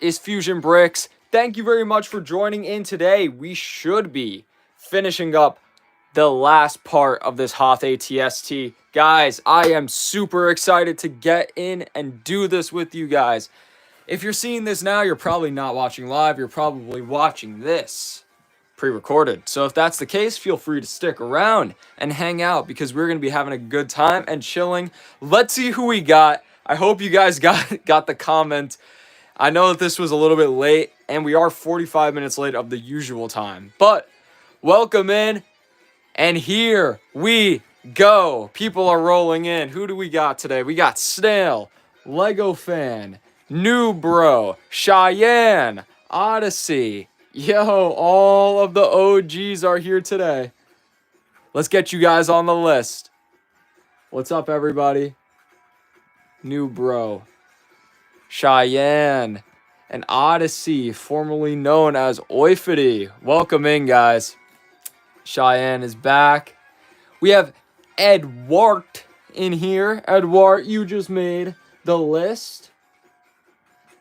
is Fusion Bricks. Thank you very much for joining in today. We should be finishing up the last part of this Hoth ATST. Guys, I am super excited to get in and do this with you guys. If you're seeing this now, you're probably not watching live. You're probably watching this pre-recorded. So if that's the case, feel free to stick around and hang out because we're going to be having a good time and chilling. Let's see who we got. I hope you guys got the comment. I know that this was a little bit late, and we are 45 minutes late of the usual time. But welcome in, and here we go. People are rolling in. Who do we got today? We got Snail, Lego Fan, New Bro, Cheyenne, Odyssey. Yo, all of the OGs are here today. Let's get you guys on the list. What's up, everybody? New Bro, Cheyenne, and Odyssey, formerly known as Oifity. Welcome in, guys. Cheyenne is back. We have Edward in here. Edward, you just made the list.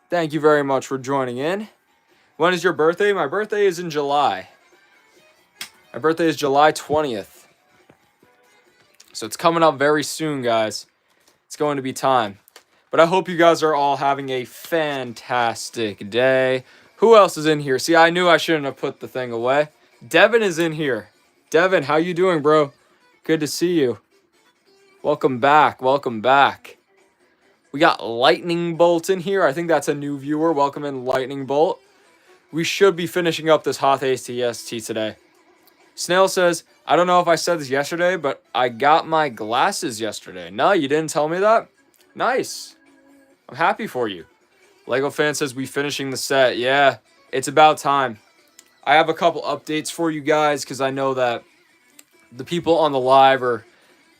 Thank you very much for joining in. When is your birthday? My birthday is in July. My birthday is July 20th. So it's coming up very soon, guys. It's going to be time. But I hope you guys are all having a fantastic day. Who else is in here? See, I knew I shouldn't have put the thing away. Devin is in here. Devin, how you doing, bro? Good to see you. Welcome back. Welcome back. We got Lightning Bolt in here. I think that's a new viewer. Welcome in, Lightning Bolt. We should be finishing up this Hoth ATST today. Snail says, I don't know if I said this yesterday, but I got my glasses yesterday. No, you didn't tell me that? Nice. I'm happy for you. Lego Fan says, we finishing the set. Yeah, it's about time. I have a couple updates for you guys because I know that the people on the live are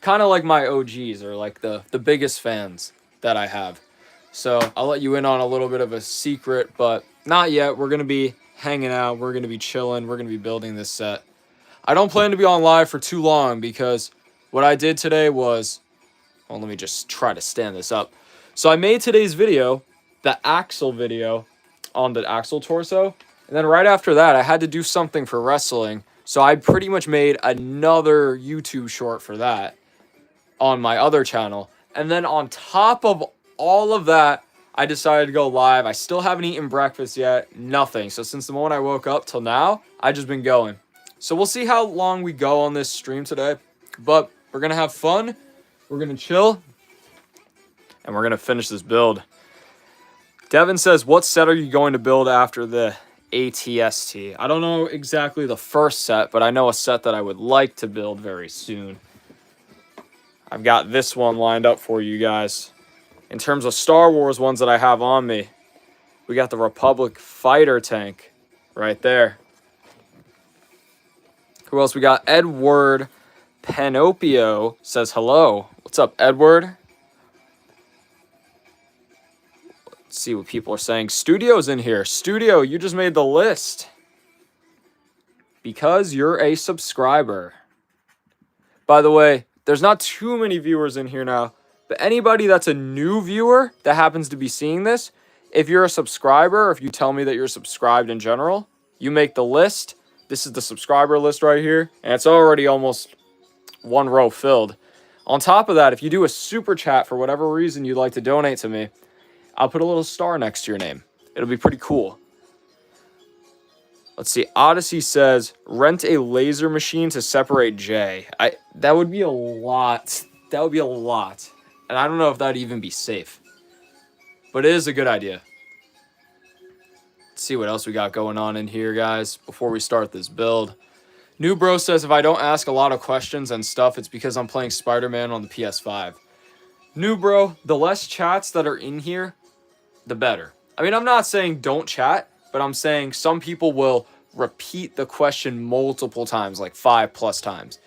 kind of like my OGs or like the biggest fans that I have. So I'll let you in on a little bit of a secret, but not yet. We're going to be hanging out. We're going to be chilling. We're going to be building this set. I don't plan to be on live for too long because what I did today was, well, let me just try to stand this up. So I made today's video, the axle video on the axle torso. And then right after that, I had to do something for wrestling. So I pretty much made another YouTube short for that on my other channel. And then on top of all of that, I decided to go live. I still haven't eaten breakfast yet. Nothing. So since the moment I woke up till now, I've just been going. So we'll see how long we go on this stream today. But we're going to have fun. We're going to chill. And we're going to finish this build. Devin says, what set are you going to build after the ATST? I don't know exactly the first set, but I know a set that I would like to build very soon. I've got this one lined up for you guys. In terms of Star Wars ones that I have on me, we got the Republic fighter tank right there. Who else we got? Edward Panopio says hello. What's up, Edward? Let's see what people are saying. Studio's in here. Studio, you just made the list. Because you're a subscriber. By the way, there's not too many viewers in here now. But anybody that's a new viewer that happens to be seeing this, if you're a subscriber, or if you tell me that you're subscribed in general, you make the list. This is the subscriber list right here. And it's already almost one row filled. On top of that, if you do a super chat for whatever reason you'd like to donate to me, I'll put a little star next to your name. It'll be pretty cool. Let's see. Odyssey says, rent a laser machine to separate J. That would be a lot. That would be a lot. And I don't know if that'd even be safe. But it is a good idea. Let's see what else we got going on in here, guys, before we start this build. New Bro says, if I don't ask a lot of questions and stuff, it's because I'm playing Spider-Man on the PS5. New Bro, the less chats that are in here, the better. I mean, I'm not saying don't chat, but I'm saying some people will repeat the question multiple times, like 5+ times.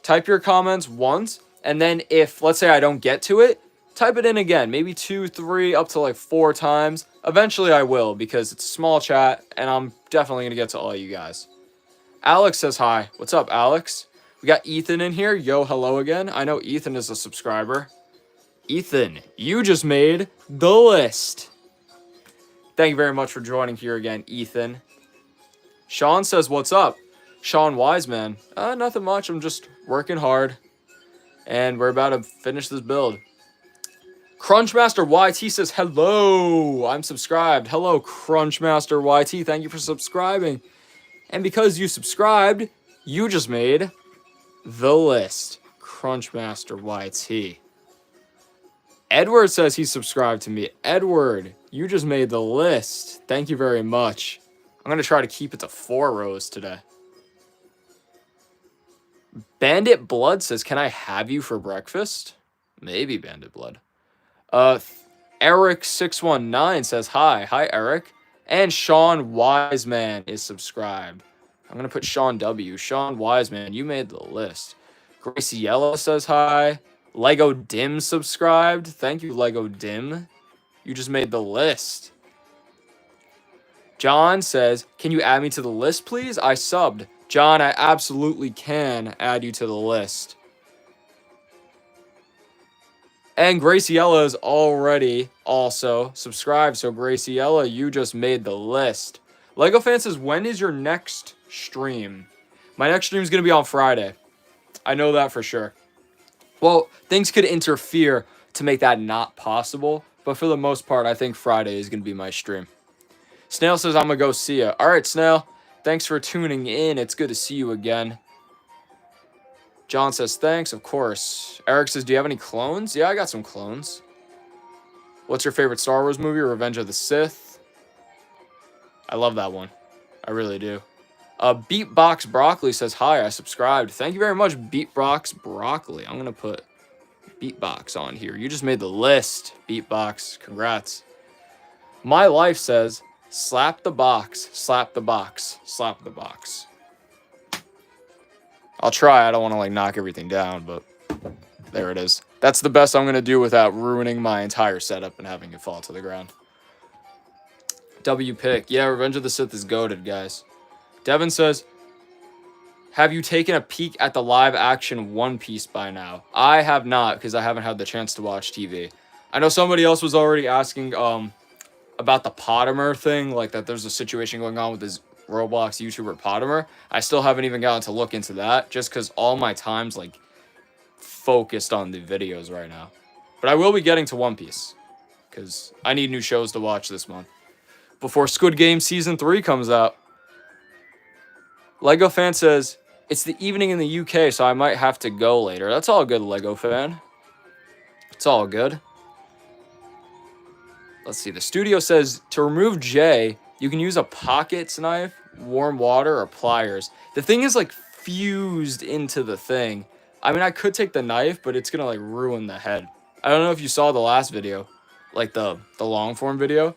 Type your comments once, and then if, let's say I don't get to it, type it in again, maybe 2, 3, up to like 4 times. Eventually I will, because it's a small chat, and I'm definitely going to get to all you guys. Alex says hi. What's up, Alex? We got Ethan in here. Yo, hello again. I know Ethan is a subscriber. Ethan, you just made the list. Thank you very much for joining here again, Ethan. Sean says, what's up? Sean Wiseman. Nothing much. I'm just working hard. And we're about to finish this build. Crunchmaster YT says, hello. I'm subscribed. Hello, Crunchmaster YT. Thank you for subscribing. And because you subscribed, you just made the list. Crunchmaster YT. Edward says he subscribed to me. Edward, you just made the list. Thank you very much. I'm going to try to keep it to 4 rows today. Bandit Blood says, can I have you for breakfast? Maybe Bandit Blood. Eric619 says, hi. Hi, Eric. And Sean Wiseman is subscribed. I'm going to put Sean W. Sean Wiseman, you made the list. Gracie Yellow says, hi. Lego Dim subscribed. Thank you, Lego Dim. You just made the list. John says, can you add me to the list, please? I subbed. John, I absolutely can add you to the list. And Graciella is already also subscribed. So Graciella, you just made the list. Lego Fan says, when is your next stream? My next stream is going to be on Friday. I know that for sure. Well, things could interfere to make that not possible. But for the most part, I think Friday is going to be my stream. Snail says, I'm going to go see ya. All right, Snail. Thanks for tuning in. It's good to see you again. John says, thanks, of course. Eric says, do you have any clones? Yeah, I got some clones. What's your favorite Star Wars movie? Revenge of the Sith. I love that one. I really do. Beatbox Broccoli says, hi, I subscribed. Thank you very much, Beatbox Broccoli. I'm going to put Beatbox on here. You just made the list, Beatbox. Congrats. My Life says, slap the box, slap the box, slap the box. I'll try. I don't want to, like, knock everything down, but there it is. That's the best I'm going to do without ruining my entire setup and having it fall to the ground. W pick. Yeah, Revenge of the Sith is goated, guys. Devin says, have you taken a peek at the live-action One Piece by now? I have not, because I haven't had the chance to watch TV. I know somebody else was already asking about the Potimer thing, like that there's a situation going on with this Roblox YouTuber Potimer. I still haven't even gotten to look into that, just because all my time's, like, focused on the videos right now. But I will be getting to One Piece, because I need new shows to watch this month before Squid Game Season 3 comes out. Lego Fan says, it's the evening in the UK, so I might have to go later. That's all good, Lego Fan. It's all good. Let's see. The studio says, to remove J, you can use a pocket knife, warm water, or pliers. The thing is, like, fused into the thing. I mean, I could take the knife, but it's going to, like, ruin the head. I don't know if you saw the last video, like the long form video,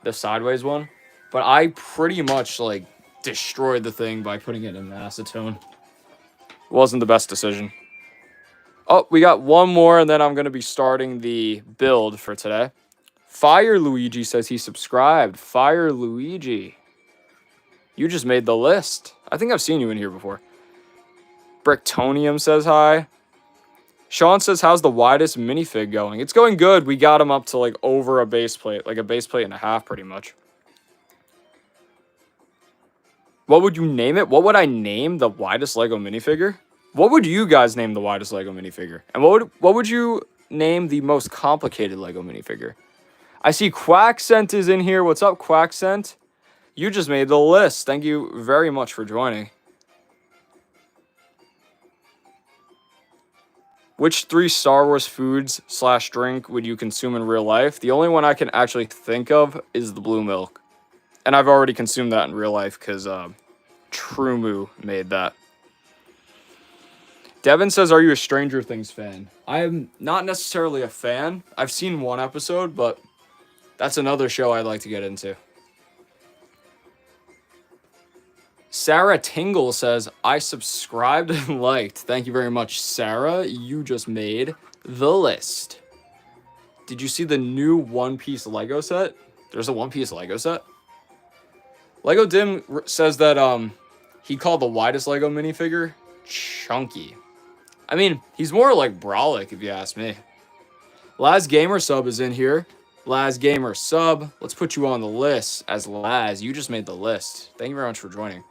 the sideways one. But I pretty much, like, destroyed the thing by putting it in acetone. Wasn't the best decision. Oh, we got one more, and then I'm going to be starting the build for today. Fire Luigi says he subscribed. Fire Luigi. You just made the list. I think I've seen you in here before. Bricktonium says hi. Sean says, how's the widest minifig going? It's going good. We got him up to, like, over a base plate. Like a base plate and a half, pretty much. What would you name it? What would I name the widest Lego minifigure? What would you guys name the widest Lego minifigure? And what would you name the most complicated Lego minifigure? I see Quackscent is in here. What's up, Quackscent? You just made the list. Thank you very much for joining. Which 3 Star Wars foods / drink would you consume in real life? The only one I can actually think of is the blue milk. And I've already consumed that in real life because Trumu made that. Devin says, are you a Stranger Things fan? I am not necessarily a fan. I've seen one episode, but that's another show I'd like to get into. Sarah Tingle says, I subscribed and liked. Thank you very much, Sarah. You just made the list. Did you see the new One Piece Lego set? There's a One Piece Lego set? Lego Dim says that he called the widest Lego minifigure chunky. I mean, he's more like Brolic, if you ask me. Laz Gamer Sub is in here. Laz Gamer sub. Let's put you on the list as Laz. You just made the list. Thank you very much for joining.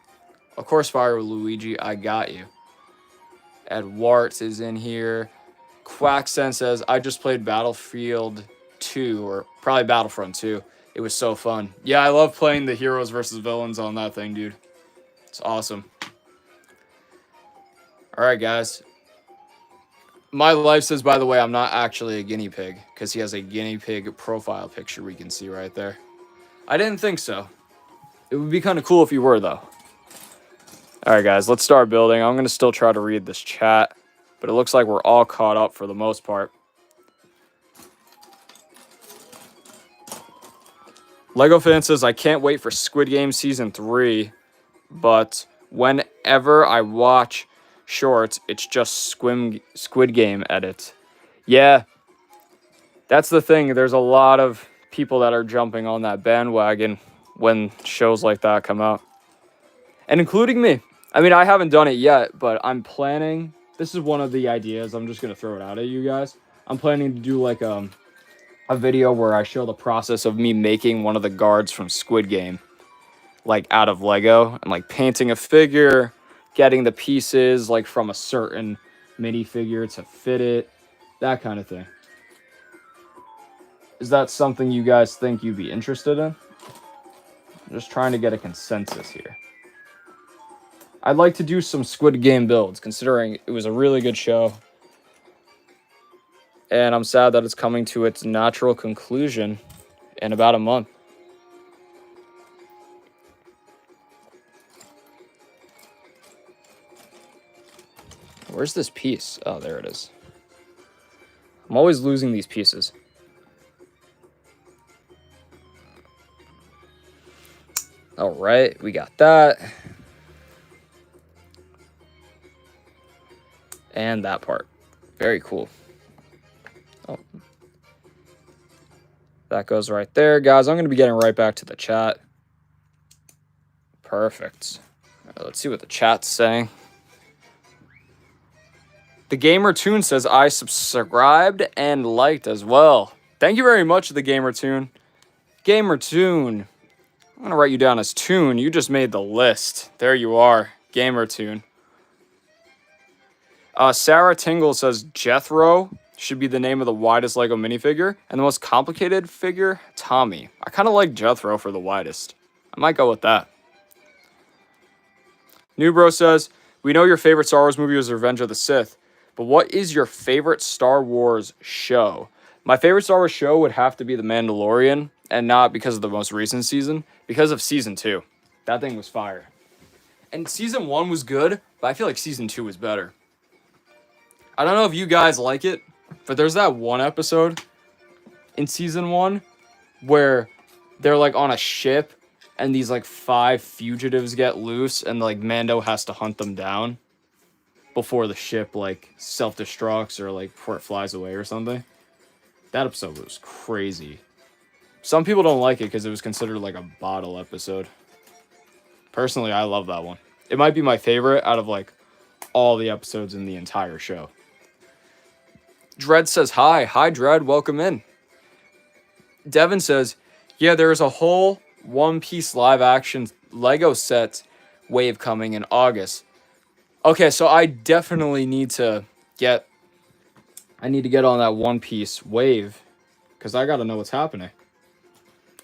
Of course, Fire Luigi, I got you. Ed Warts is in here. Quacksen says, I just played Battlefield 2, or probably Battlefront 2. It was so fun. Yeah, I love playing the heroes versus villains on that thing, dude. It's awesome. All right, guys. My life says, by the way, I'm not actually a guinea pig, because he has a guinea pig profile picture we can see right there. I didn't think so. It would be kind of cool if you were, though. All right, guys, let's start building. I'm going to still try to read this chat, but it looks like we're all caught up for the most part. Lego fan says, I can't wait for Squid Game Season 3, but whenever I watch shorts, it's just Squid Game edits. Yeah, that's the thing. There's a lot of people that are jumping on that bandwagon when shows like that come out. And including me. I mean, I haven't done it yet, but I'm planning. This is one of the ideas. I'm just going to throw it out at you guys. I'm planning to do like a video where I show the process of me making one of the guards from Squid Game, like out of Lego, and like painting a figure, getting the pieces like from a certain minifigure to fit it, that kind of thing. Is that something you guys think you'd be interested in? I'm just trying to get a consensus here. I'd like to do some Squid Game builds, considering it was a really good show. And I'm sad that it's coming to its natural conclusion in about a month. Where's this piece? Oh, there it is. I'm always losing these pieces. All right, we got that. And that part. Very cool. Oh. That goes right there. Guys, I'm going to be getting right back to the chat. Perfect. Right, let's see what the chat's saying. The Gamer Tune says, I subscribed and liked as well. Thank you very much, the Gamer Tune. Gamer Tune. I'm going to write you down as Tune. You just made the list. There you are. Gamer Tune. Sarah Tingle says, Jethro should be the name of the widest Lego minifigure. And the most complicated figure, Tommy. I kind of like Jethro for the widest. I might go with that. Newbro says, we know your favorite Star Wars movie was Revenge of the Sith. But what is your favorite Star Wars show? My favorite Star Wars show would have to be The Mandalorian. And not because of the most recent season. Because of Season 2. That thing was fire. And Season 1 was good. But I feel like Season 2 was better. I don't know if you guys like it, but there's that one episode in Season 1 where they're like on a ship and these like 5 fugitives get loose and like Mando has to hunt them down before the ship like self-destructs or like before it flies away or something. That episode was crazy. Some people don't like it because it was considered like a bottle episode. Personally, I love that one. It might be my favorite out of like all the episodes in the entire show. Dread says, hi. Hi, Dread. Welcome in. Devin says, yeah, there's a whole One Piece live action Lego set wave coming in August. Okay, so I definitely need to get on that One Piece wave because I got to know what's happening.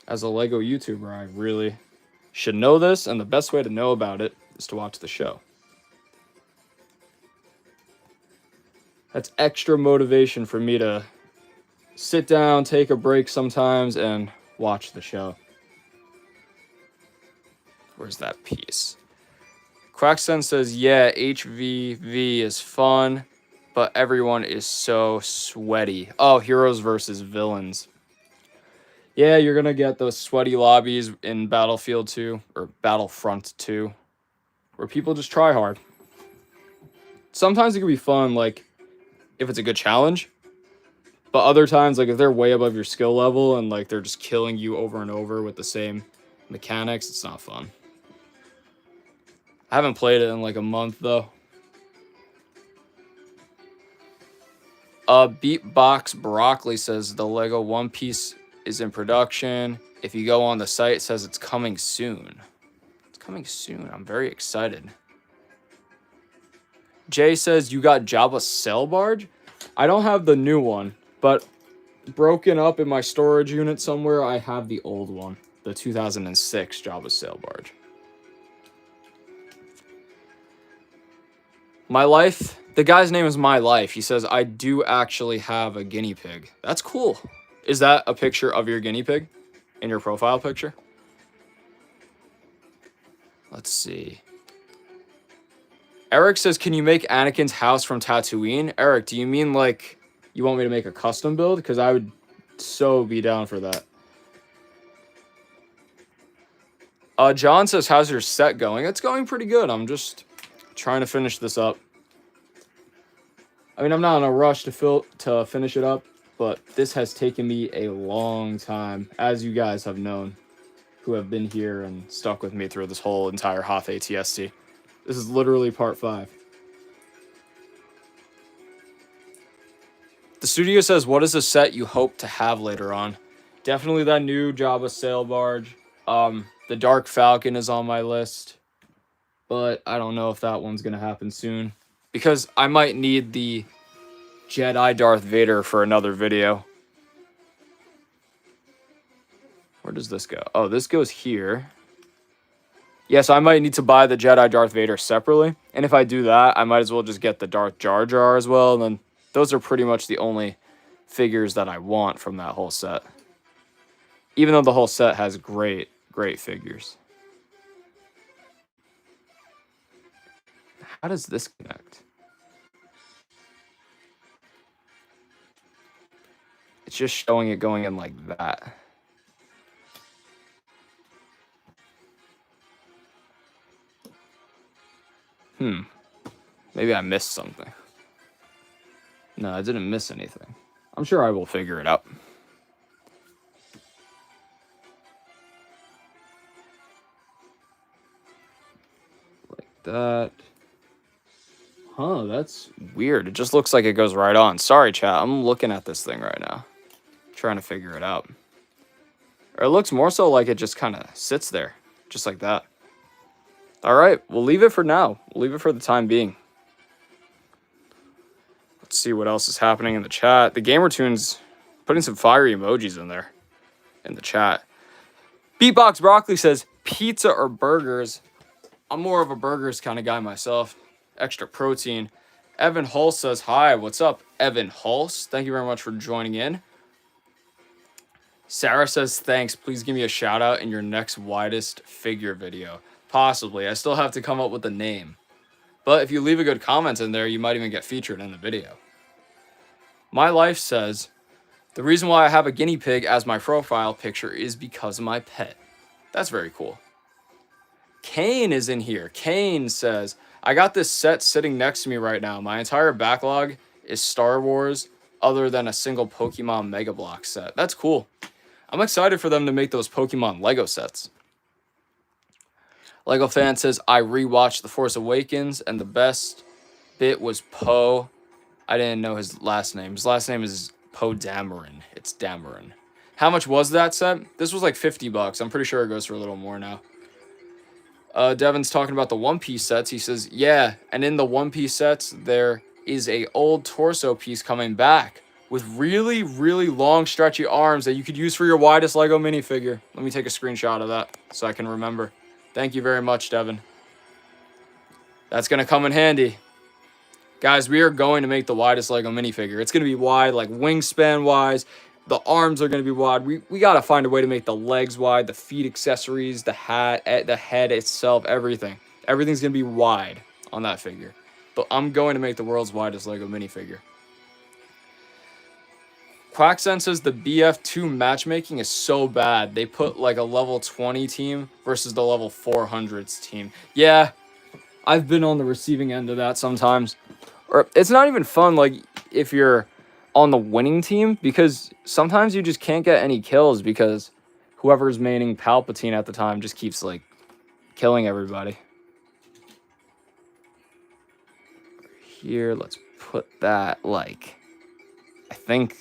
As a Lego YouTuber, I really should know this, and the best way to know about it is to watch the show. That's extra motivation for me to sit down, take a break sometimes, and watch the show. Where's that piece? Quackson says, yeah, HVV is fun, but everyone is so sweaty. Oh, heroes versus villains. Yeah, you're going to get those sweaty lobbies in Battlefield 2, or Battlefront 2, where people just try hard. Sometimes it can be fun, like, if it's a good challenge, but other times, like, if they're way above your skill level and, like, they're just killing you over and over with the same mechanics, it's not fun. I haven't played it in, like, a month, though. Beatbox Broccoli says, the Lego One Piece is in production. If you go on the site, it says it's coming soon. It's coming soon. I'm very excited. Jay says, you got Jabba Sail Barge? I don't have the new one, but broken up in my storage unit somewhere, I have the old one. The 2006 Jabba Sail Barge. My Life, the guy's name is My Life. He says, I do actually have a guinea pig. That's cool. Is that a picture of your guinea pig in your profile picture? Let's see. Eric says, can you make Anakin's house from Tatooine? Eric, do you mean like you want me to make a custom build? Because I would so be down for that. John says, how's your set going? It's going pretty good. I'm just trying to finish this up. I mean, I'm not in a rush to finish it up, but this has taken me a long time, as you guys have known, who have been here and stuck with me through this whole entire Hoth ATST. This is literally part 5. The studio says, what is the set you hope to have later on? Definitely that new Jabba Sail Barge. The Dark Falcon is on my list, but I don't know if that one's going to happen soon, because I might need the Jedi Darth Vader for another video. Where does this go? Oh, this goes here. Yes, I might need to buy the Jedi Darth Vader separately. And if I do that, I might as well just get the Darth Jar Jar as well. And then those are pretty much the only figures that I want from that whole set. Even though the whole set has great figures. How does this connect? It's just showing it going in like that. Maybe I missed something. No, I didn't miss anything. I'm sure I will figure it out. Like that. Huh, that's weird. It just looks like it goes right on. Sorry, chat. I'm looking at this thing right now. Trying to figure it out. Or it looks more so like it just kind of sits there. Just like that. All right, we'll leave it for now. We'll leave it for the time being. Let's see what else is happening in the chat. The GamerTunes putting some fiery emojis in there in the chat. Beatbox Broccoli says, pizza or burgers? I'm more of a burgers kind of guy myself. Extra protein. Evan Hulse says, hi, what's up? Evan Hulse, thank you very much for joining in. Sarah says, thanks. Please give me a shout out in your next widest figure video. Possibly. I still have to come up with a name. But if you leave a good comment in there, you might even get featured in the video. My Life says, the reason why I have a guinea pig as my profile picture is because of my pet. That's very cool. Kane is in here. Kane says, I got this set sitting next to me right now. My entire backlog is Star Wars, other than a single Pokemon Mega Block set. That's cool. I'm excited for them to make those Pokemon Lego sets. Lego Fan says, I rewatched The Force Awakens, and the best bit was Poe. I didn't know his last name. His last name is Poe Dameron. It's Dameron. How much was that set? This was like $50. I'm pretty sure it goes for a little more now. Devin's talking about the One Piece sets. He says, yeah, and in the One Piece sets, there is a old torso piece coming back with really, really long, stretchy arms that you could use for your widest Lego minifigure. Let me take a screenshot of that so I can remember. Thank you very much, Devin. That's going to come in handy. Guys, we are going to make the widest Lego minifigure. It's going to be wide, like wingspan-wise. The arms are going to be wide. We got to find a way to make the legs wide, the feet accessories, the hat, the head itself, everything. Everything's going to be wide on that figure. But I'm going to make the world's widest Lego minifigure. Quacksen says the BF2 matchmaking is so bad. They put like a level 20 team versus the level 400s team. Yeah, I've been on the receiving end of that sometimes. Or it's not even fun like if you're on the winning team, because sometimes you just can't get any kills because whoever's maining Palpatine at the time just keeps like killing everybody. Here, let's put that like, I think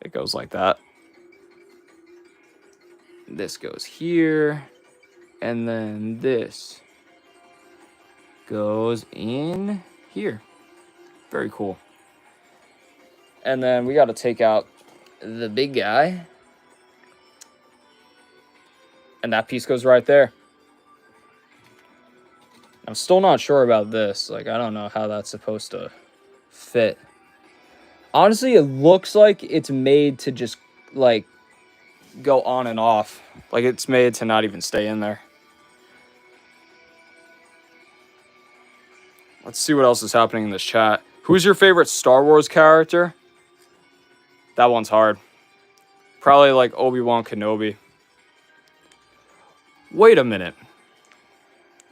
it goes like that. this goes here, and then this goes in here. Very cool. And then we got to take out the big guy. And that piece goes right there. I'm still not sure about this. Like, I don't know how that's supposed to fit. Honestly, it looks like it's made to just, like, go on and off. Like, it's made to not even stay in there. Let's see what else is happening in this chat. Who's your favorite Star Wars character? That one's hard. Probably, like, Obi-Wan Kenobi. Wait a minute.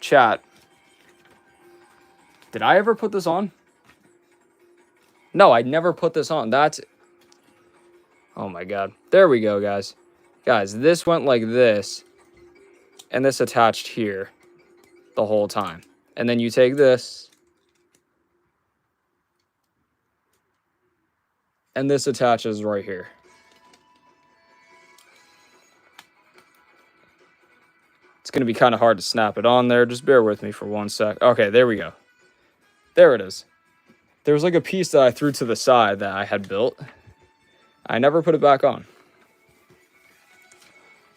Chat. Did I ever put this on? No, I never put this on. That's... Oh my god. There we go, guys. Guys, this went like this. And this attached here. The whole time. And then you take this. And this attaches right here. It's going to be kind of hard to snap it on there. Just bear with me for 1 sec. Okay, there we go. There it is. There was like a piece that I threw to the side that I had built. I never put it back on.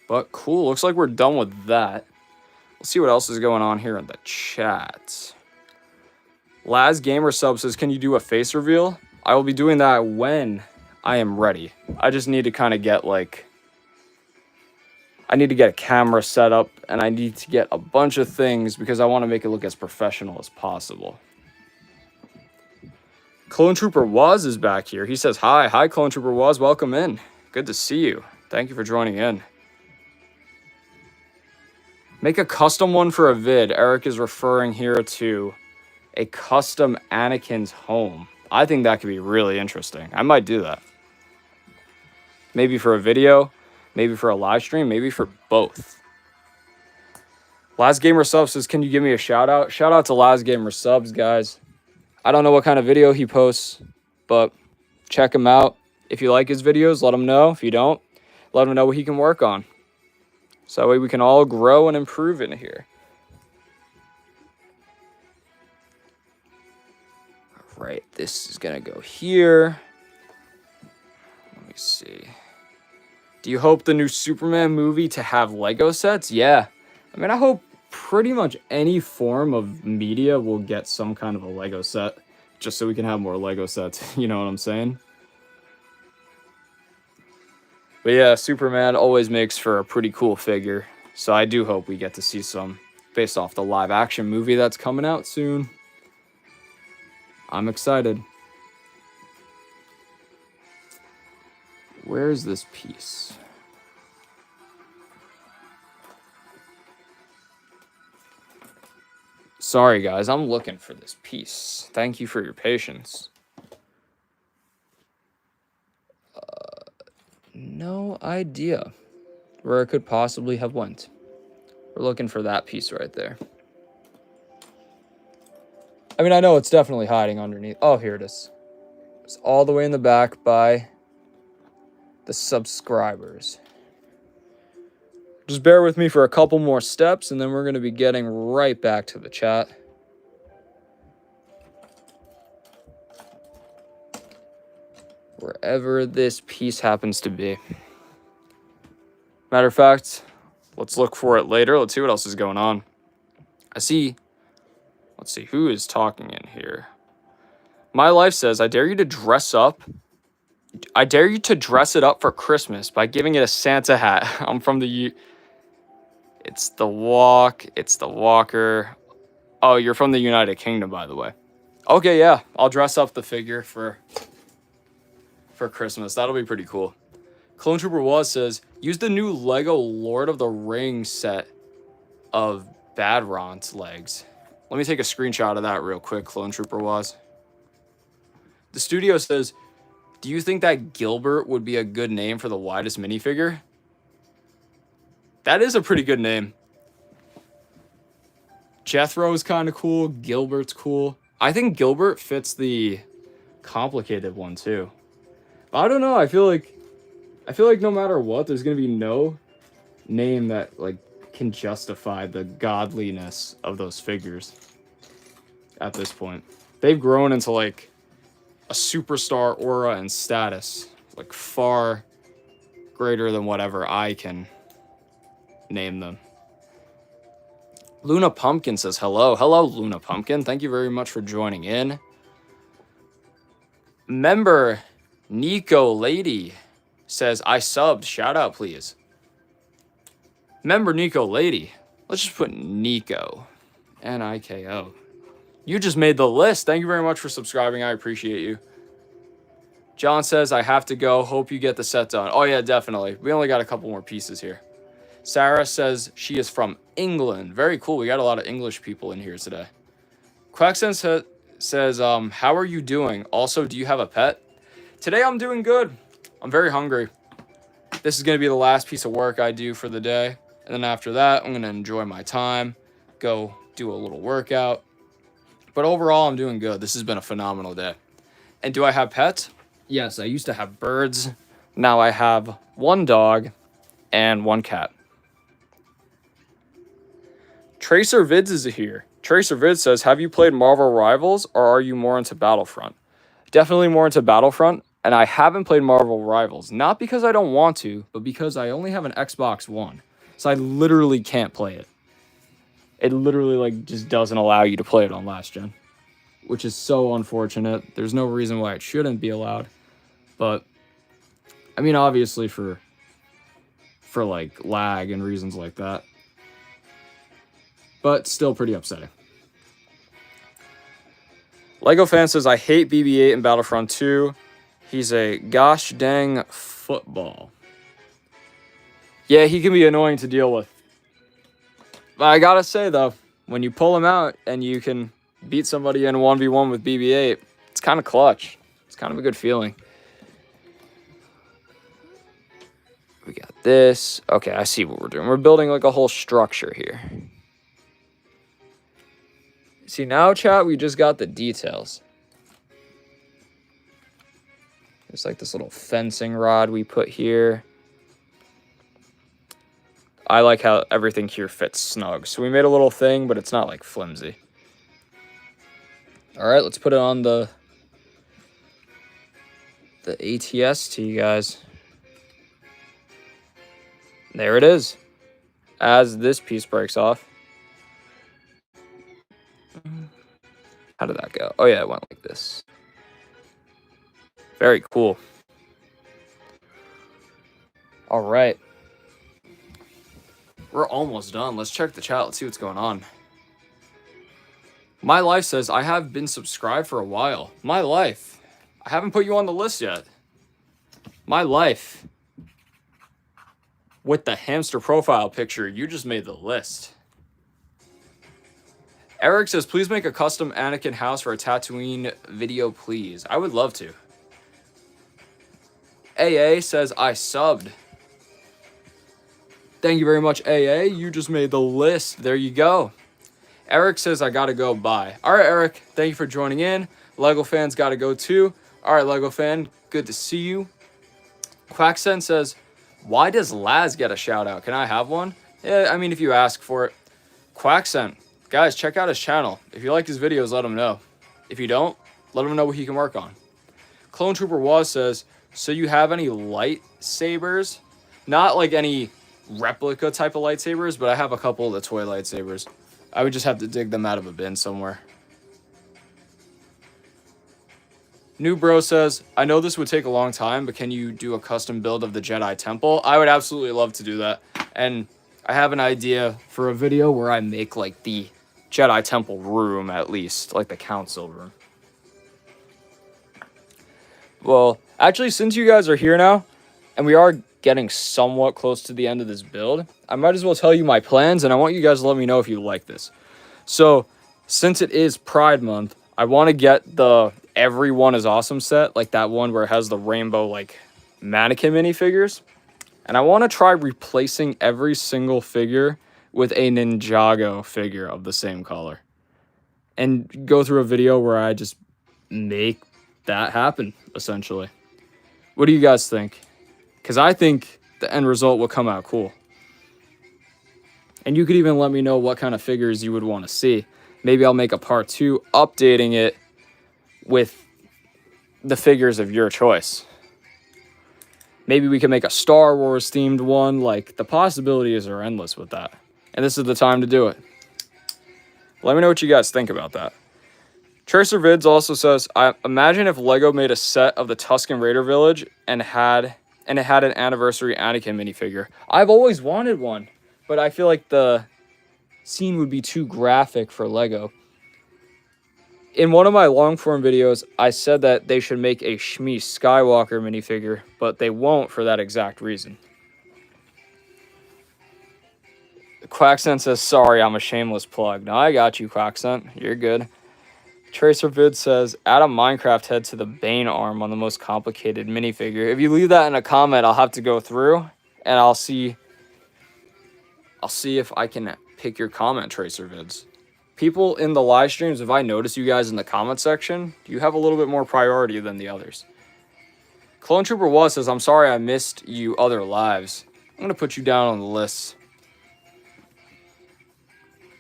But cool. Looks like we're done with that. Let's see what else is going on here in the chat. Laz Gamer Sub says, can you do a face reveal? I will be doing that when I am ready. I just need to kind of get like... I need to get a camera set up, and I need to get a bunch of things because I want to make it look as professional as possible. Clone Trooper Waz is back here. He says, hi. Hi, Clone Trooper Waz. Welcome in. Good to see you. Thank you for joining in. Make a custom one for a vid. Eric is referring here to a custom Anakin's home. I think that could be really interesting. I might do that. Maybe for a video, maybe for a live stream, maybe for both. Laz Gamer Subs says, can you give me a shout out? Shout out to Laz Gamer Subs, guys. I don't know what kind of video he posts, but check him out. If you like his videos, let him know. If you don't, let him know what he can work on. So that way we can all grow and improve in here. All right, this is going to go here. Let me see. Do you hope the new Superman movie to have Lego sets? Yeah. I mean, I hope pretty much any form of media will get some kind of a Lego set, just so we can have more Lego sets. You know what I'm saying? But yeah, Superman always makes for a pretty cool figure. So I do hope we get to see some based off the live action movie that's coming out soon. I'm excited. Where's this piece? Sorry, guys. I'm looking for this piece. Thank you for your patience. No idea where it could possibly have went. We're looking for that piece right there. I mean, I know it's definitely hiding underneath. Oh, here it is. It's all the way in the back by the subscribers. Just bear with me for a couple more steps, and then we're going to be getting right back to the chat. Wherever this piece happens to be. Matter of fact, let's look for it later. Let's see what else is going on. I see... Let's see, who is talking in here? My Life says, I dare you to dress up. I dare you to dress it up for Christmas by giving it a Santa hat. I'm from the... It's the walk. It's the walker. Oh, you're from the United Kingdom, by the way. Okay, yeah. I'll dress up the figure for Christmas. That'll be pretty cool. Clone Trooper Was says, use the new Lego Lord of the Rings set of Badron's legs. Let me take a screenshot of that real quick, Clone Trooper Was. The studio says, do you think that Gilbert would be a good name for the widest minifigure? That is a pretty good name. Jethro is kind of cool. Gilbert's cool. I think Gilbert fits the complicated one too. I don't know. I feel like no matter what, there's gonna be no name that like can justify the godliness of those figures at this point. They've grown into like a superstar aura and status, like far greater than whatever I can name them. Luna Pumpkin says hello. Hello, Luna Pumpkin. Thank you very much for joining in. Member Nico Lady says, I subbed. Shout out, please. Member Nico Lady. Let's just put Nico. Niko. You just made the list. Thank you very much for subscribing. I appreciate you. John says, I have to go. Hope you get the set done. Oh, yeah, definitely. We only got a couple more pieces here. Sarah says she is from England. Very cool. We got a lot of English people in here today. Quacksen says, how are you doing? Also, do you have a pet? Today, I'm doing good. I'm very hungry. This is going to be the last piece of work I do for the day. And then after that, I'm going to enjoy my time, go do a little workout. But overall, I'm doing good. This has been a phenomenal day. And do I have pets? Yes, I used to have birds. Now I have one dog and one cat. Tracer Vids is here. Tracer Vids says, have you played Marvel Rivals or are you more into Battlefront? Definitely more into Battlefront, and I haven't played Marvel Rivals. Not because I don't want to, but because I only have an Xbox One. So I literally can't play it. It literally like just doesn't allow you to play it on last gen, which is so unfortunate. There's no reason why it shouldn't be allowed. But I mean, obviously for like lag and reasons like that. But still pretty upsetting. Lego fan says, I hate BB-8 and Battlefront 2. He's a gosh dang football. Yeah, he can be annoying to deal with. But I gotta say, though, when you pull him out and you can beat somebody in 1v1 with BB-8, it's kind of clutch. It's kind of a good feeling. We got this. Okay, I see what we're doing. We're building like a whole structure here. See, now, chat, we just got the details. There's like this little fencing rod we put here. I like how everything here fits snug. So we made a little thing, but it's not like flimsy. All right, let's put it on the ATST, guys. There it is. As this piece breaks off. How did that go? Oh, yeah, it went like this. Very cool. All right. We're almost done. Let's check the chat. Let's see what's going on. My Life says, I have been subscribed for a while. My Life. I haven't put you on the list yet. My Life. With the hamster profile picture, you just made the list. Eric says, please make a custom Anakin house for a Tatooine video, please. I would love to. AA says, I subbed. Thank you very much, AA. You just made the list. There you go. Eric says, I gotta go. Bye. All right, Eric. Thank you for joining in. Lego fans gotta go too. All right, Lego fan. Good to see you. Quacksen says, why does Laz get a shout out? Can I have one? Yeah, I mean, if you ask for it. Quacksen. Guys, check out his channel. If you like his videos, let him know. If you don't, let him know what he can work on. Clone Trooper Waz says, so you have any lightsabers? Not like any replica type of lightsabers, but I have a couple of the toy lightsabers. I would just have to dig them out of a bin somewhere. New Bro says, I know this would take a long time, but can you do a custom build of the Jedi Temple? I would absolutely love to do that. And I have an idea for a video where I make like the Jedi Temple room, at least, like the council room. Well, actually, since you guys are here now, and we are getting somewhat close to the end of this build, I might as well tell you my plans, and I want you guys to let me know if you like this. So, since it is Pride Month, I want to get the Everyone is Awesome set, like that one where it has the rainbow, like, mannequin minifigures. And I want to try replacing every single figure with a Ninjago figure of the same color. And go through a video where I just make that happen, essentially. What do you guys think? Because I think the end result will come out cool. And you could even let me know what kind of figures you would want to see. Maybe I'll make a part 2 updating it with the figures of your choice. Maybe we can make a Star Wars themed one. Like, the possibilities are endless with that. And this is the time to do it. Let me know what you guys think about that. Tracer Vids also says, I imagine if Lego made a set of the Tusken Raider Village and it had an anniversary Anakin minifigure. I've always wanted one, but I feel like the scene would be too graphic for Lego. In one of my long form videos, I said that they should make a Shmi Skywalker minifigure, but they won't for that exact reason. Quackscent says, sorry, I'm a shameless plug. No, I got you, Quackscent. You're good. Tracer Vid says, add a Minecraft head to the Bane arm on the most complicated minifigure. If you leave that in a comment, I'll have to go through and I'll see if I can pick your comment, Tracer Vids. People in the live streams, if I notice you guys in the comment section, you have a little bit more priority than the others. Clone Trooper Was says, I'm sorry I missed you other lives. I'm going to put you down on the list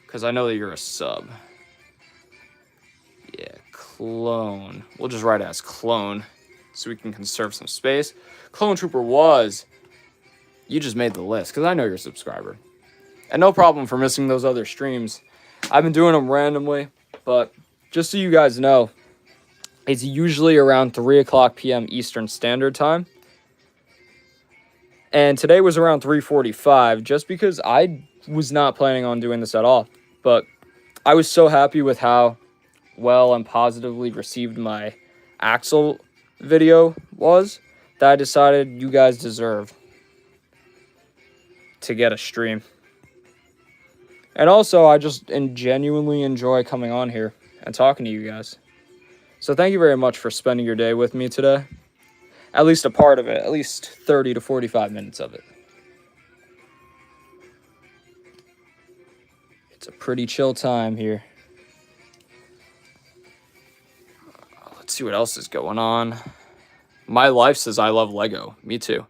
because I know that you're a sub. Yeah, Clone. We'll just write it as Clone so we can conserve some space. Clone Trooper Was. You just made the list because I know you're a subscriber. And no problem for missing those other streams. I've been doing them randomly, but just so you guys know, it's usually around 3 o'clock p.m. Eastern Standard Time. And today was around 3:45 just because I was not planning on doing this at all. But I was so happy with how well and positively received my Axel video was that I decided you guys deserve to get a stream. And also, I just genuinely enjoy coming on here and talking to you guys. So thank you very much for spending your day with me today. At least a part of it, at least 30 to 45 minutes of it. It's a pretty chill time here. Let's see what else is going on. My Life says, I love Lego. Me too.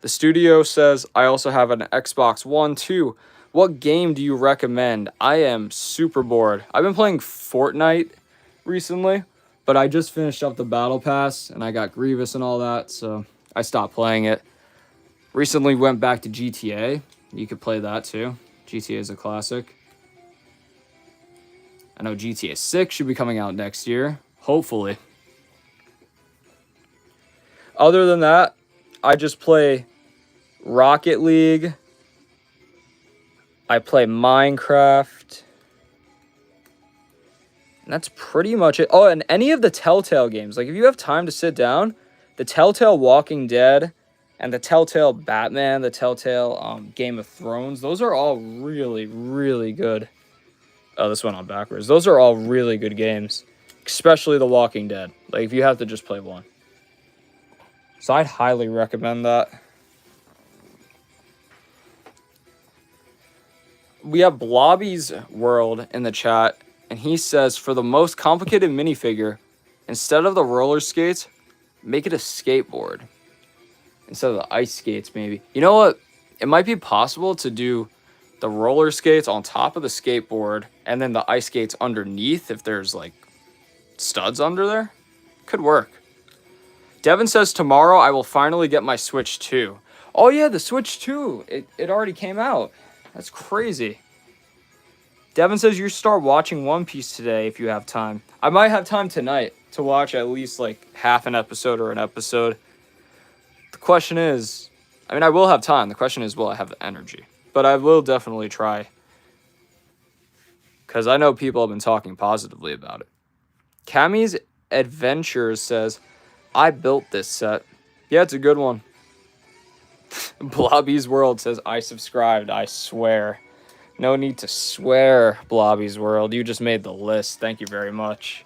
The studio says, I also have an Xbox One too. What game do you recommend? I am super bored. I've been playing Fortnite recently, but I just finished up the Battle Pass, and I got Grievous and all that, so I stopped playing it. Recently went back to GTA. You could play that too. GTA is a classic. I know GTA 6 should be coming out next year, hopefully. Other than that, I just play Rocket League. I play Minecraft. And that's pretty much it. Oh, and any of the Telltale games. Like, if you have time to sit down, the Telltale Walking Dead and the Telltale Batman, the Telltale Game of Thrones, those are all really, really good. Oh, this went on backwards. Those are all really good games, especially The Walking Dead. Like, if you have to just play one. So I'd highly recommend that. We have Blobby's World in the chat, and he says, for the most complicated minifigure, instead of the roller skates, make it a skateboard. Instead of the ice skates, maybe. You know what? It might be possible to do the roller skates on top of the skateboard and then the ice skates underneath if there's, like, studs under there. Could work. Devin says, tomorrow I will finally get my Switch 2. Oh, yeah, the Switch 2. It already came out. That's crazy. Devin says, you start watching One Piece today if you have time. I might have time tonight to watch at least, like, half an episode or an episode. The question is, I mean, I will have time. The question is, will I have the energy? But I will definitely try. Because I know people have been talking positively about it. Cammy's Adventures says, I built this set. Yeah, it's a good one. Blobby's World says, I subscribed, I swear. No need to swear, Blobby's World. You just made the list. Thank you very much.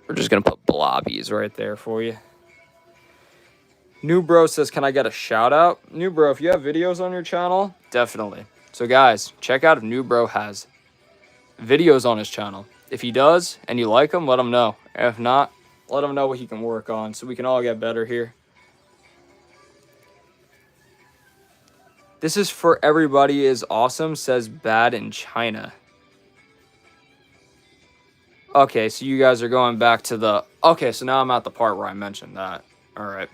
We're just going to put Blobbies right there for you. New Bro says, can I get a shout out? New Bro, if you have videos on your channel, definitely. So guys, check out if New Bro has videos on his channel. If he does and you like them, let him know. If not, let him know what he can work on so we can all get better here. This is for everybody is awesome, says bad in China. Okay, so you guys are going back to the... Okay, so now I'm at the part where I mentioned that. All right.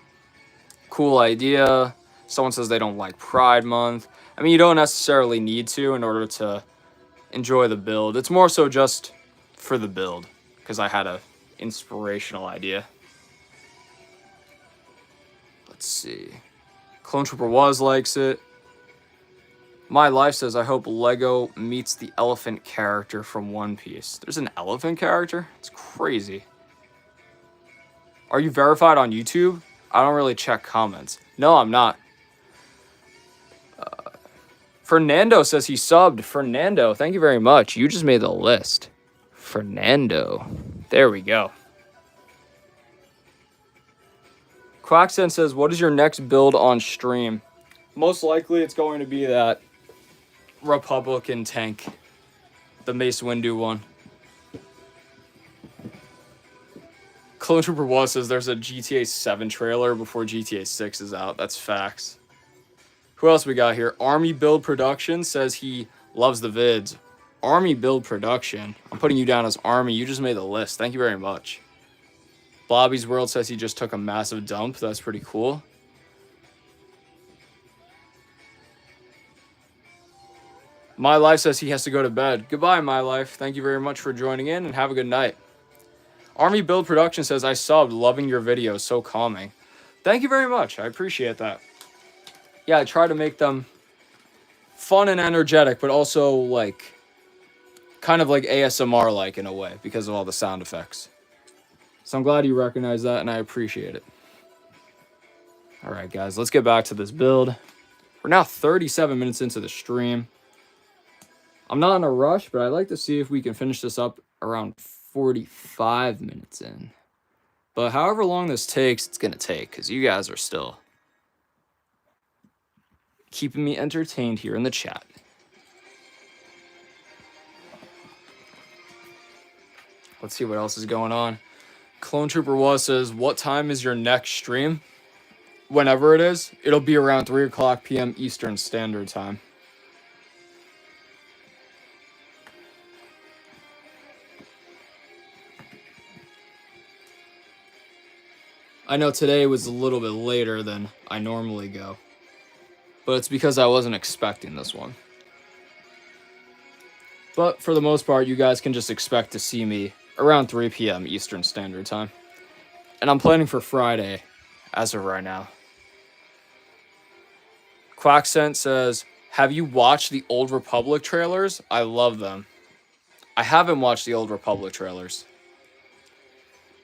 Cool idea. Someone says they don't like Pride Month. I mean, you don't necessarily need to in order to enjoy the build. It's more so just for the build, because I had a inspirational idea. Let's see. Clone Trooper Was likes it. My Life says, I hope Lego meets the elephant character from One Piece. There's an elephant character? It's crazy. Are you verified on YouTube? I don't really check comments. No, I'm not. Fernando says he subbed. Fernando, thank you very much. You just made the list. Fernando. There we go. Quacksen says, what is your next build on stream? Most likely it's going to be that Republican tank. The Mace Windu one. Clone Trooper Was says there's a GTA 7 trailer before GTA 6 is out. That's facts. Who else we got here? Army Build Production says he loves the vids. Army Build Production. I'm putting you down as Army. You just made the list. Thank you very much. Blobby's World says he just took a massive dump. That's pretty cool. My Life says he has to go to bed. Goodbye, My Life. Thank you very much for joining in and have a good night. Army Build Production says, I subbed. Loving your videos. So calming. Thank you very much. I appreciate that. Yeah, I try to make them fun and energetic, but also like kind of like ASMR-like in a way because of all the sound effects. So I'm glad you recognize that, and I appreciate it. All right, guys, let's get back to this build. We're now 37 minutes into the stream. I'm not in a rush, but I'd like to see if we can finish this up around 45 minutes in. But however long this takes, it's going to take, because you guys are still keeping me entertained here in the chat. Let's see what else is going on. Clone Trooper Was says, what time is your next stream? Whenever it is, it'll be around 3 o'clock p.m. Eastern Standard Time. I know today was a little bit later than I normally go, but it's because I wasn't expecting this one. But for the most part, you guys can just expect to see me around 3 p.m. Eastern Standard Time. And I'm planning for Friday as of right now. Quackscent says, have you watched the Old Republic trailers? I love them. I haven't watched the Old Republic trailers,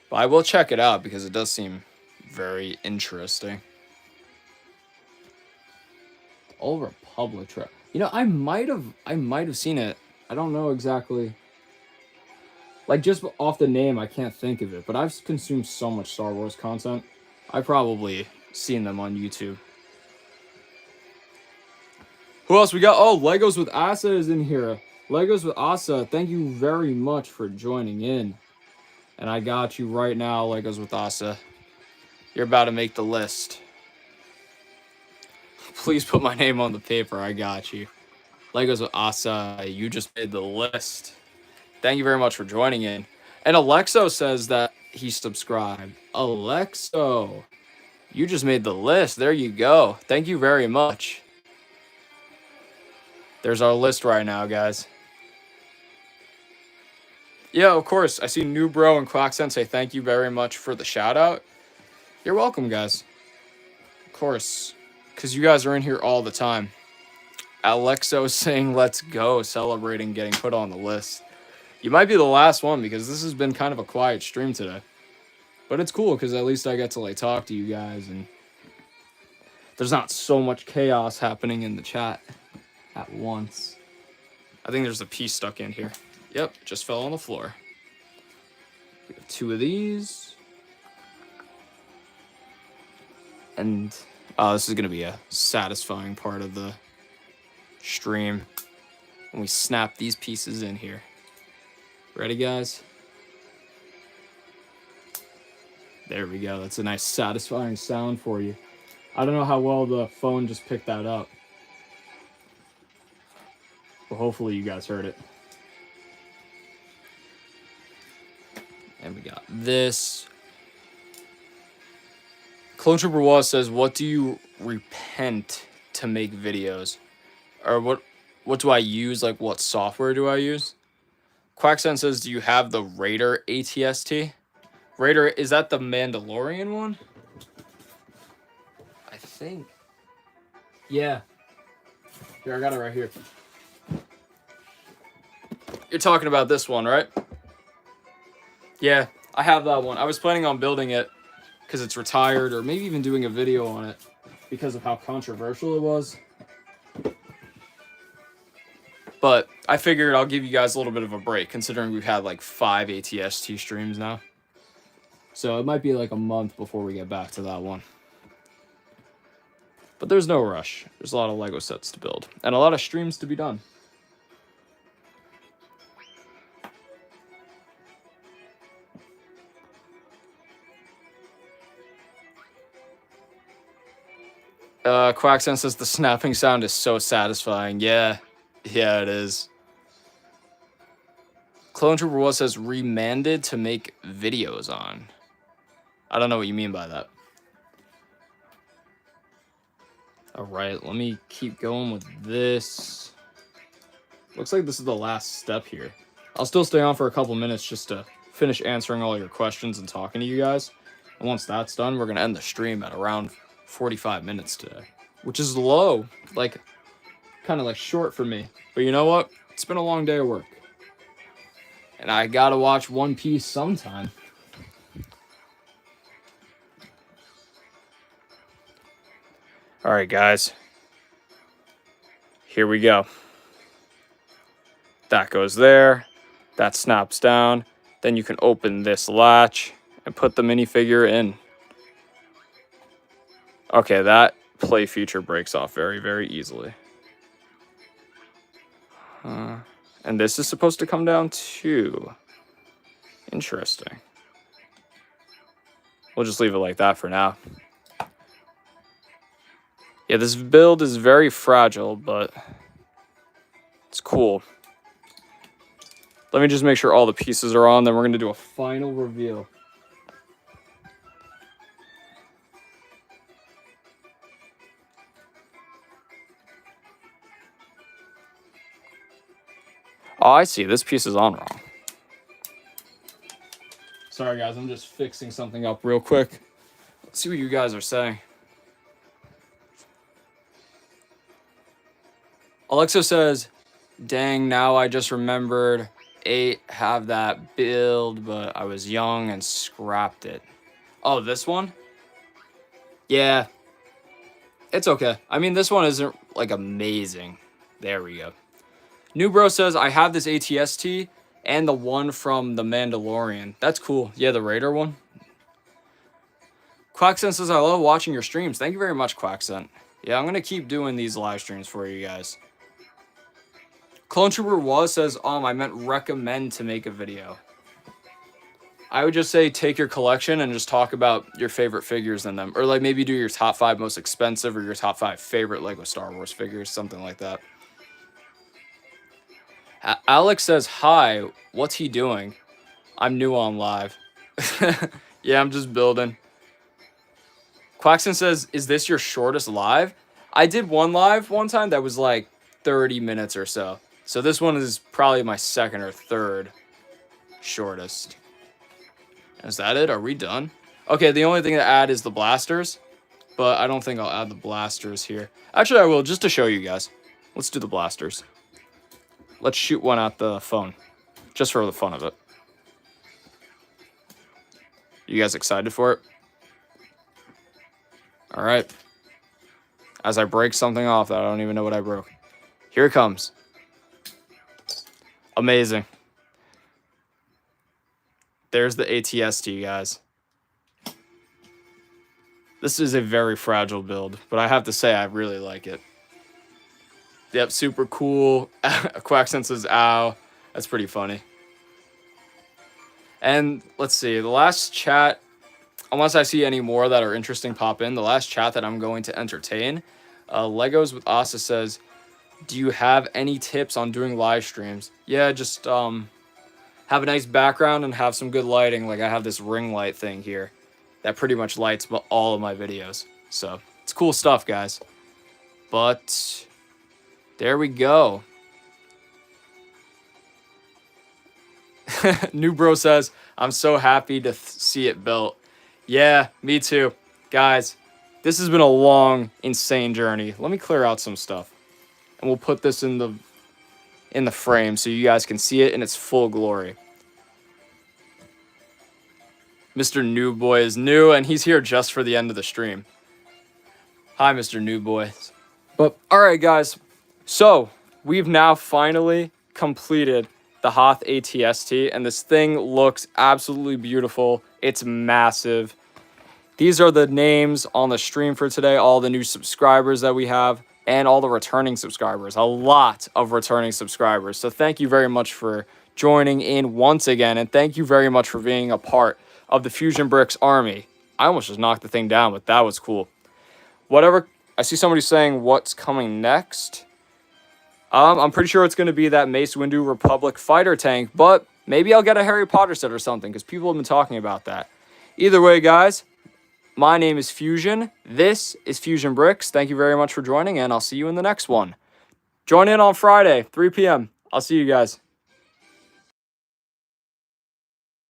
but I will check it out because it does seem very interesting. Old Republic trailer. You know, I might have seen it. I don't know exactly. Like, just off the name, I can't think of it. But I've consumed so much Star Wars content. I've probably seen them on YouTube. Who else we got? Oh, Legos with Asa is in here. Legos with Asa, thank you very much for joining in. And I got you right now, Legos with Asa. You're about to make the list. Please put my name on the paper. I got you. Legos with Asa, you just made the list. Thank you very much for joining in. And Alexo says that he subscribed. Alexo, you just made the list. There you go. Thank you very much. There's our list right now, guys. Yeah, of course. I see New Bro and Quacksen say thank you very much for the shout out. You're welcome, guys. Of course. Because you guys are in here all the time. Alexo saying let's go, celebrating getting put on the list. You might be the last one because this has been kind of a quiet stream today. But it's cool because at least I get to like talk to you guys and there's not so much chaos happening in the chat at once. I think there's a piece stuck in here. Yep, just fell on the floor. We have 2 of these. And this is going to be a satisfying part of the stream when we snap these pieces in here. Ready, guys? There we go. That's a nice satisfying sound for you. I don't know how well the phone just picked that up. Well, hopefully you guys heard it. And we got this. Clone Trooper Was says, what do you repent to make videos? Or what do I use? Like, what software do I use? Quacksen says, do you have the Raider ATST? Raider, is that the Mandalorian one? I think. Yeah. Here, I got it right here. You're talking about this one, right? Yeah, I have that one. I was planning on building it because it's retired, or maybe even doing a video on it because of how controversial it was. But I figured I'll give you guys a little bit of a break, considering we've had like 5 ATST streams now. So it might be like a month before we get back to that one. But there's no rush. There's a lot of Lego sets to build and a lot of streams to be done. Quacksen says the snapping sound is so satisfying. Yeah, it is. Clone Trooper Was says remanded to make videos on. I don't know what you mean by that. All right, let me keep going with this. Looks like this is the last step here. I'll still stay on for a couple minutes just to finish answering all your questions and talking to you guys. And once that's done, we're going to end the stream at around 45 minutes today, which is low, like kind of like short for me. But you know what? It's been a long day of work. And I got to watch One Piece sometime. All right, guys. Here we go. That goes there. That snaps down. Then you can open this latch and put the minifigure in. Okay, that play feature breaks off very, very easily. And this is supposed to come down too. Interesting. We'll just leave it like that for now. Yeah, this build is very fragile, but it's cool. Let me just make sure all the pieces are on, then we're going to do a final reveal. Oh, I see. This piece is on wrong. Sorry, guys. I'm just fixing something up real quick. Let's see what you guys are saying. Alexa says, dang, now I just remembered 8 have that build, but I was young and scrapped it. Oh, this one? Yeah. It's okay. I mean, this one isn't, like, amazing. There we go. New Bro says, I have this ATST and the one from The Mandalorian. That's cool. Yeah, the Raider one. Quacksen says, I love watching your streams. Thank you very much, Quacksen. Yeah, I'm going to keep doing these live streams for you guys. Clone Trooper Was says, I meant recommend to make a video. I would just say take your collection and just talk about your favorite figures in them. Or like maybe do your top 5 most expensive or your top 5 favorite Lego Star Wars figures, something like that. Alex says, hi, what's he doing? I'm new on live. Yeah, I'm just building. Quackson says, is this your shortest live? I did one live one time that was like 30 minutes or so. So this one is probably my second or third shortest. Is that it? Are we done? Okay, the only thing to add is the blasters. But I don't think I'll add the blasters here. Actually, I will, just to show you guys. Let's do the blasters. Let's shoot one at the phone. Just for the fun of it. You guys excited for it? All right. As I break something off that I don't even know what I broke. Here it comes. Amazing. There's the ATST, guys. This is a very fragile build, but I have to say I really like it. Yep, super cool. Quacksen says, ow. That's pretty funny. And let's see, the last chat, unless I see any more that are interesting pop in, the last chat that I'm going to entertain, Legos with Asa says, Do you have any tips on doing live streams? Yeah, just have a nice background and have some good lighting. Like I have this ring light thing here that pretty much lights all of my videos. So it's cool stuff, guys. But there we go. New Bro says, I'm so happy to see it built. Yeah, me too. Guys, this has been a long, insane journey. Let me clear out some stuff. And we'll put this in the frame so you guys can see it in its full glory. Mr. New Boy is new, and he's here just for the end of the stream. Hi, Mr. New Boy. But, alright, guys. So, we've now finally completed the Hoth ATST, and this thing looks absolutely beautiful. It's massive. These are the names on the stream for today, all the new subscribers that we have, and all the returning subscribers. A lot of returning subscribers. So thank you very much for joining in once again, and thank you very much for being a part of the Fusion Bricks army. I almost just knocked the thing down, but that was cool. Whatever, I see somebody saying what's coming next. I'm pretty sure it's going to be that Mace Windu Republic fighter tank, but maybe I'll get a Harry Potter set or something, because people have been talking about that. Either way, guys, my name is Fusion. This is Fusion Bricks. Thank you very much for joining, and I'll see you in the next one. Join in on Friday, 3 p.m. I'll see you guys.